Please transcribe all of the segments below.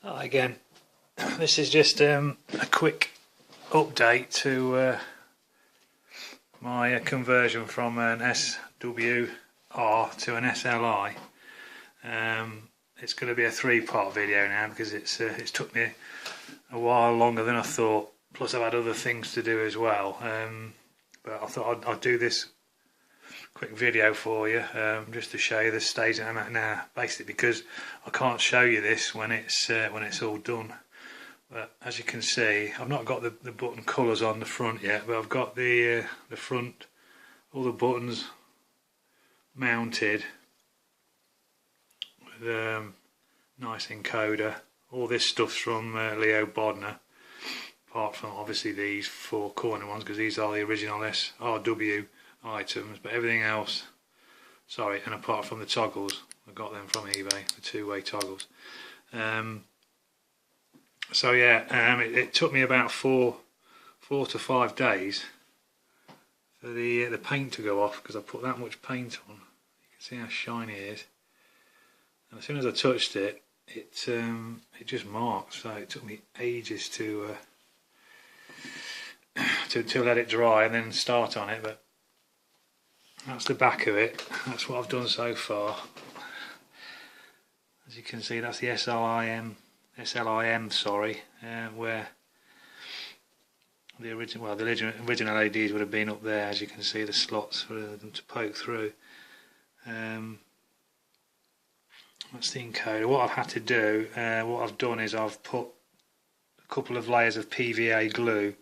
Hi again. This is just a quick update to my conversion from an SWR to an SLI. It's going to be a three-part video now because it's took me a while longer than I thought. Plus I've had other things to do as well. But I thought I'd do this quick video for you just to show you the stage that I'm at now, basically because I can't show you this when it's all done. But as you can see, I've not got the button colours on the front yet, but I've got the front, all the buttons mounted with nice encoder. All this stuff's from Leo Bodner, apart from obviously these four corner ones because these are the original SRW items, but everything else, and apart from the toggles, I got them from eBay, the two-way toggles. It took me about four to 5 days for the paint to go off because I put that much paint on. You can see how shiny it is, and as soon as I touched it, it just marked. So it took me ages to let it dry and then start on it. But that's the back of it. That's what I've done so far. As you can see, that's the SLI-M, where the original LEDs would have been up there. As you can see, the slots for them to poke through. That's the encoder. What I've had to do, what I've done is I've put a couple of layers of PVA glue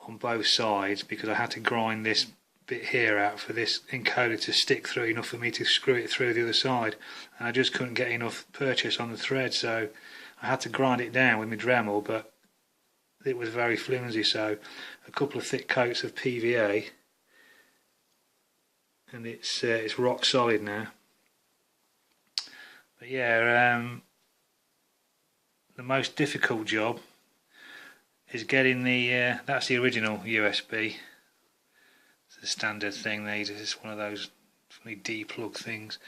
on both sides because I had to grind this bit here out for this encoder to stick through enough for me to screw it through the other side, and I just couldn't get enough purchase on the thread, so I had to grind it down with my Dremel, but it was very flimsy, so a couple of thick coats of PVA and it's rock solid now. But yeah, the most difficult job is getting the that's the original USB. It's the standard thing. It's one of those funny D-plug things.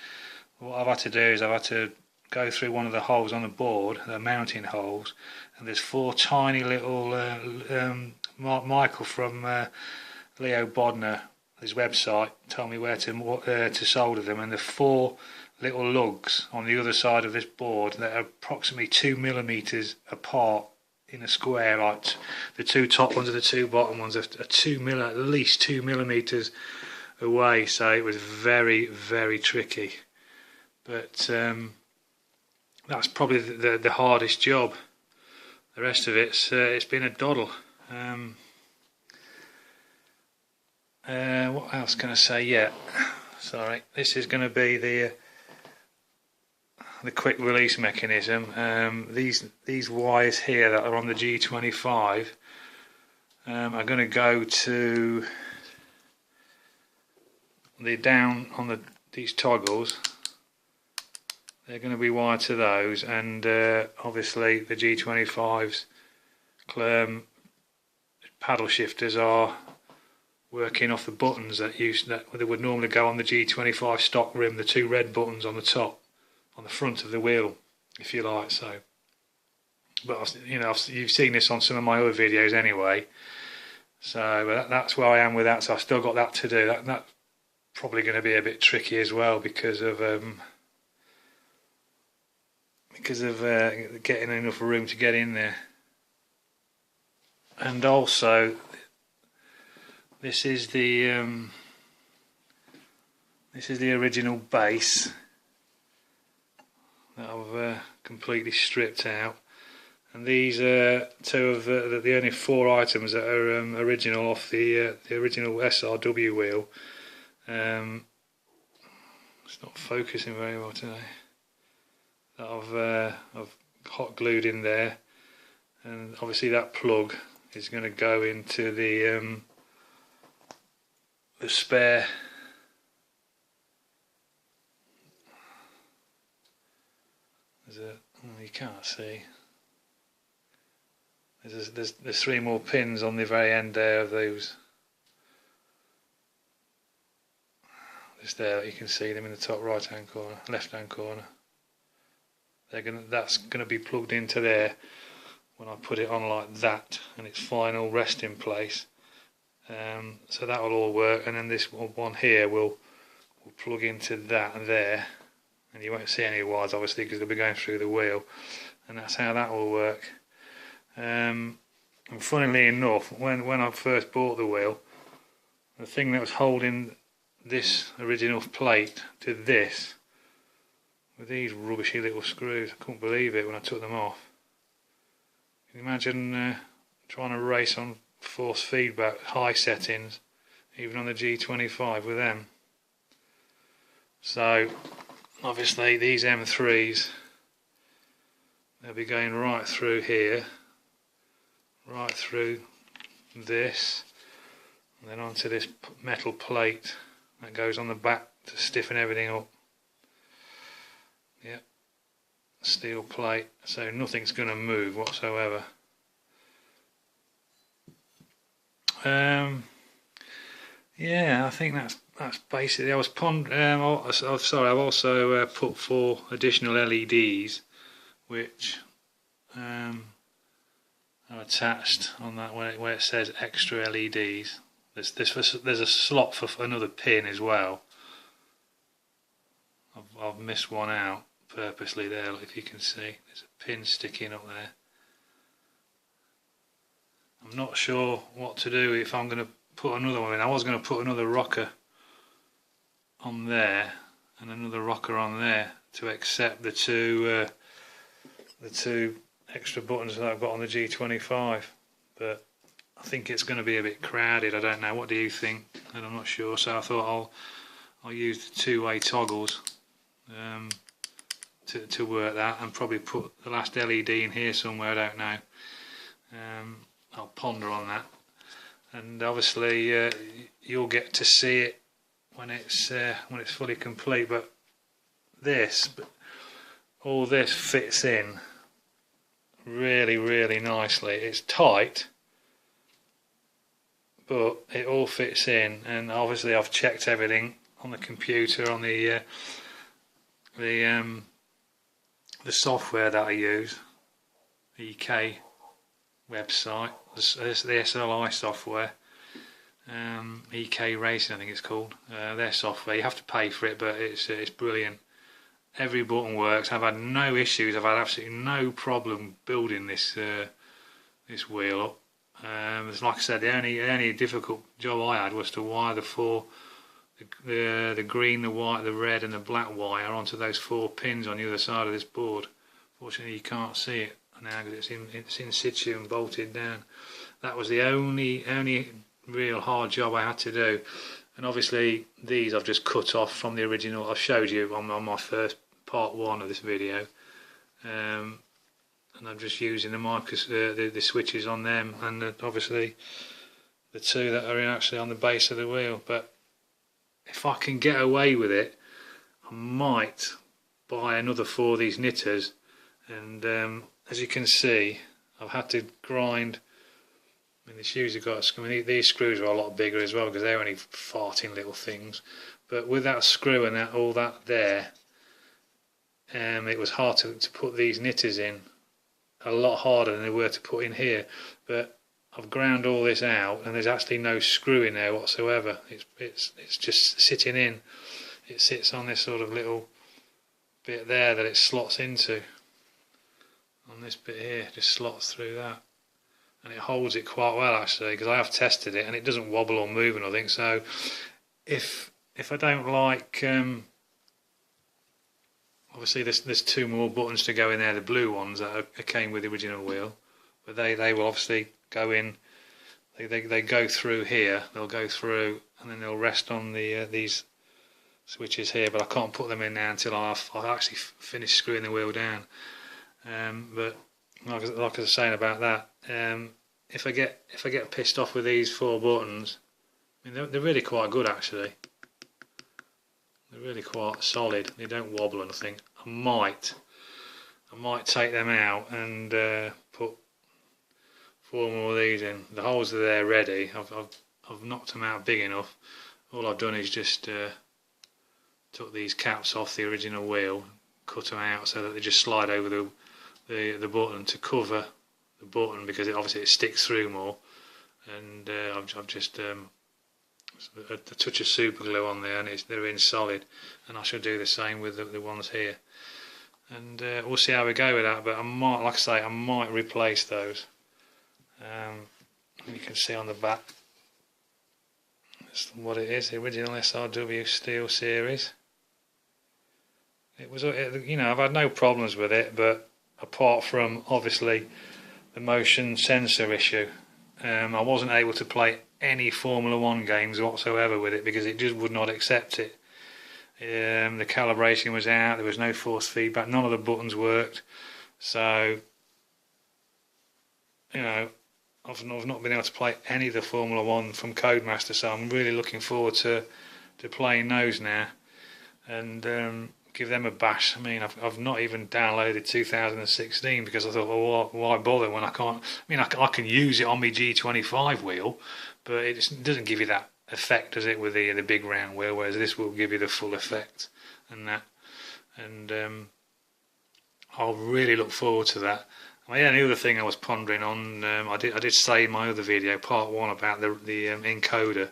What I've had to do is I've had to go through one of the holes on the board, the mounting holes, and there's four tiny little Michael from Leo Bodner, his website, told me where to solder them, and the four little lugs on the other side of this board that are approximately 2 millimeters apart in a square. Like the two top ones and the two bottom ones are at least 2 millimeters away, so it was very, very tricky. But that's probably the hardest job. The rest of it's been a doddle. What else can I say? Yeah, sorry, this is going to be the quick release mechanism. These wires here that are on the G25 are going to go to down on these toggles. They're going to be wired to those, and obviously the G25's paddle shifters are working off the buttons that would normally go on the G25 stock rim, the two red buttons on the top, on the front of the wheel, if you like. So, but you've seen this on some of my other videos anyway. So that's where I am with that. So I've still got that to do. That's probably going to be a bit tricky as well because of getting enough room to get in there. And also, this is the original base that I've completely stripped out, and these are two of the only 4 items that are original off the original SRW wheel. It's not focusing very well today. That I've hot glued in there, and obviously that plug is going to go into the spare you can't see. There's 3 more pins on the very end there of those. Just there, you can see them in the top right hand corner, left hand corner. that's going to be plugged into there when I put it on like that, and its final resting place. So that will all work, and then this one here will plug into that and there, and you won't see any wires obviously because they'll be going through the wheel, and that's how that will work. And funnily enough, when I first bought the wheel, the thing that was holding this original plate to this were these rubbishy little screws. I couldn't believe it when I took them off. Can you imagine trying to race on force feedback, high settings, even on the G25 with them? So obviously these M3s, they'll be going right through here, right through this, and then onto this metal plate that goes on the back to stiffen everything up. Yep, steel plate, so nothing's going to move whatsoever. Yeah, I think that's basically. I've also put 4 additional LEDs, which are attached on that where it says extra LEDs. There's a slot for another pin as well. I've missed one out purposely there. If you can see, there's a pin sticking up there. I'm not sure what to do if I'm going to put another one in. I was going to put another rocker on there and another rocker on there to accept the two extra buttons that I've got on the G25, but I think it's going to be a bit crowded. I don't know. What do you think? And I'm not sure. So I thought I'll use the two-way toggles to work that, and probably put the last LED in here somewhere. I don't know. I'll ponder on that, and obviously you'll get to see it when it's fully complete. But all this fits in really nicely. It's tight, but it all fits in, and obviously I've checked everything on the computer, on the software that I use, EK website, the SLI software, EK Racing I think it's called, their software. You have to pay for it, but it's brilliant. Every button works. I've had no issues. I've had absolutely no problem building this wheel up. Like I said, the only difficult job I had was to wire the green, the white, the red and the black wire onto those 4 pins on the other side of this board. Fortunately you can't see it now because it's in situ and bolted down. That was the only real hard job I had to do. And obviously these I've just cut off from the original. I showed you on my first part 1 of this video, and I'm just using the switches on them, and obviously the 2 that are actually on the base of the wheel. But if I can get away with it, I might buy another 4 of these knitters. And as you can see, I've had to grind. I mean, this usually got. I mean, these screws are a lot bigger as well because they're only farting little things. But with that screw and all that there, it was hard to put these knitters in. A lot harder than they were to put in here. But I've ground all this out, and there's actually no screw in there whatsoever. It's just sitting in. It sits on this sort of little bit there that it slots into. On this bit here, just slots through that, and it holds it quite well actually, because I have tested it and it doesn't wobble or move or nothing. So if I don't like, obviously there's 2 more buttons to go in there, the blue ones that came with the original wheel, but they will obviously go in. They go through here. They'll go through and then they'll rest on these switches here. But I can't put them in now until I've actually finished screwing the wheel down. But like I was saying about that, if I get pissed off with these 4 buttons, I mean they're really quite good actually. They're really quite solid. They don't wobble or anything. I might take them out and put 4 more of these in. The holes are there ready. I've knocked them out big enough. All I've done is just took these caps off the original wheel, cut them out so that they just slide over the button to cover the button, because obviously it sticks through more. And I've just a touch of super glue on there, and they're in solid, and I shall do the same with the ones here. And we'll see how we go with that, but I might, like I say, I might replace those. You can see on the back, that's what it is, the original SRW Steel Series. It was, you know, I've had no problems with it, but apart from obviously the motion sensor issue, I wasn't able to play any Formula 1 games whatsoever with it because it just would not accept it. The calibration was out, there was no force feedback, none of the buttons worked, so you know, I've not been able to play any of the Formula 1 from Codemaster, so I'm really looking forward to playing those now and give them a bash. I mean, I've not even downloaded 2016 because I thought, well, why bother when I can't? I mean, I can use it on my G25 wheel, but it doesn't give you that effect, does it, with the big round wheel, whereas this will give you the full effect and that. And I'll really look forward to that. Yeah, the other thing I was pondering on, I did say in my other video, part 1, about the encoder.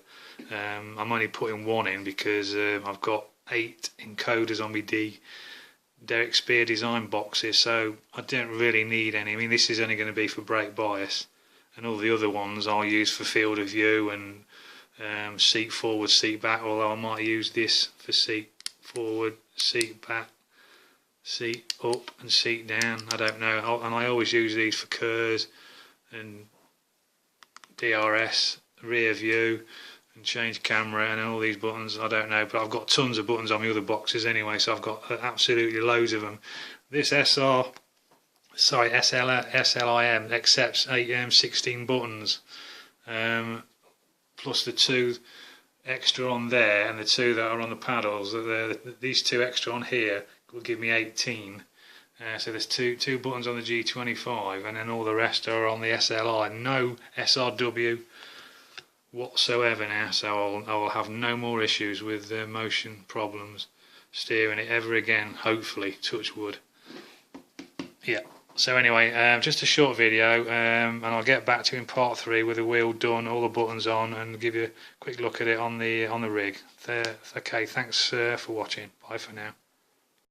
I'm only putting 1 in because I've got 8 encoders on my Derek Spear design boxes, so I don't really need any. I mean, this is only going to be for brake bias, and all the other ones I'll use for field of view and seat forward, seat back, although I might use this for seat forward, seat back, seat up and seat down, I don't know. And I always use these for KERS and DRS, rear view and change camera and all these buttons, I don't know, but I've got tons of buttons on my other boxes anyway, so I've got absolutely loads of them. This SLI-M accepts 16 buttons, plus the 2 extra on there and the 2 that are on the paddles. These 2 extra on here will give me 18. So there's two buttons on the G25, and then all the rest are on the SLI. No SRW whatsoever now, so I will have no more issues with motion problems steering it ever again, hopefully, touch wood. Yeah, so anyway, just a short video, and I'll get back to you in part 3 with the wheel done, all the buttons on, and give you a quick look at it on the rig. Okay, thanks for watching. Bye for now.